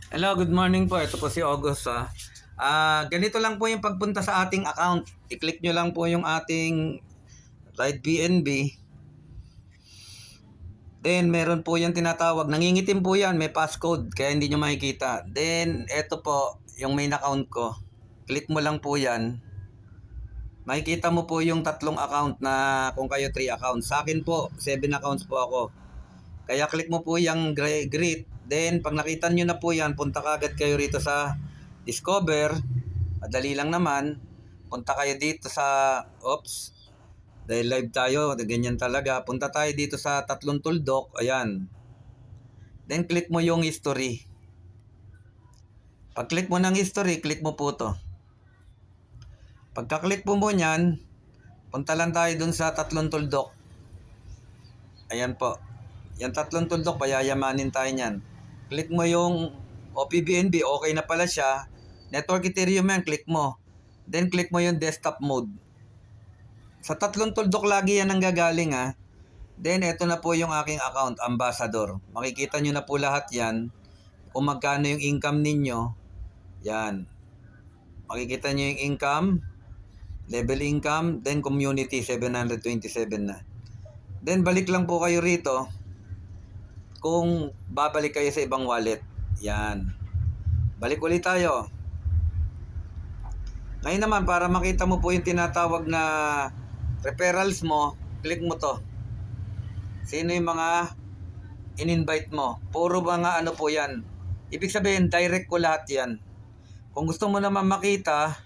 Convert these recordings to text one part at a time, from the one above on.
Hello, good morning po. Ito po si August. Ganito lang po yung pagpunta sa ating account. I-click nyo lang po yung ating Ride BNB. Then, meron po yung tinatawag. Nangingitim po yan. May passcode. Kaya hindi nyo makikita. Then, ito po yung main account ko. Click mo lang po yan. Makikita mo po yung tatlong account na kung kayo 3 accounts. Sa akin po, 7 accounts po ako. Kaya click mo po yung greet. Then, pag nakita nyo na po yan, punta ka agad kayo rito sa Discover. Madali lang naman. Punta kayo dito sa, oops, dahil live tayo, ganyan talaga. Punta tayo dito sa tatlong tuldok. Ayan. Then, click mo yung history. Pag click mo ng history, click mo po to. Pagka-click mo nyan, punta lang tayo dun sa tatlong tuldok. Ayan po. Yan tatlong tuldok, payayamanin tayo nyan. Click mo yung OPBNB, okay na pala siya. Network Ethereum yan, click mo. Then click mo yung desktop mode. Sa tatlong tuldok lagi yan ang gagaling ha. Then ito na po yung aking account, Ambassador. Makikita nyo na po lahat yan. Kung magkano yung income ninyo. Yan. Makikita nyo yung income, level income, then community, 727 na. Then balik lang po kayo rito kung babalik kayo sa ibang wallet. Yan. Balik ulit tayo. Ngayon naman, para makita mo po yung tinatawag na referrals mo, click mo to. Sino yung mga in-invite mo? Puro mga ano po yan. Ibig sabihin, direct ko lahat yan. Kung gusto mo naman makita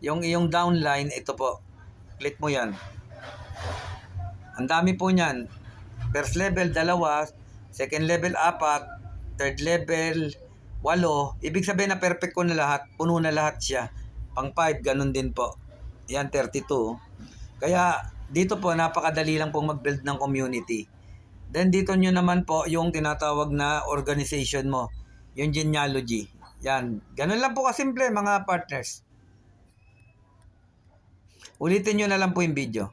yung iyong downline, ito po. Click mo yan. Ang dami po niyan. First level, 2. Second level, 4. Third level, 8. Ibig sabihin na perfect ko na lahat. Puno na lahat siya. Pang 5, ganun din po. Yan, 32. Kaya dito po, napakadali lang pong mag-build ng community. Then dito nyo naman po yung tinatawag na organization mo. Yung genealogy. Yan. Ganun lang po kasimple mga partners. Ulitin nyo na lang po yung video.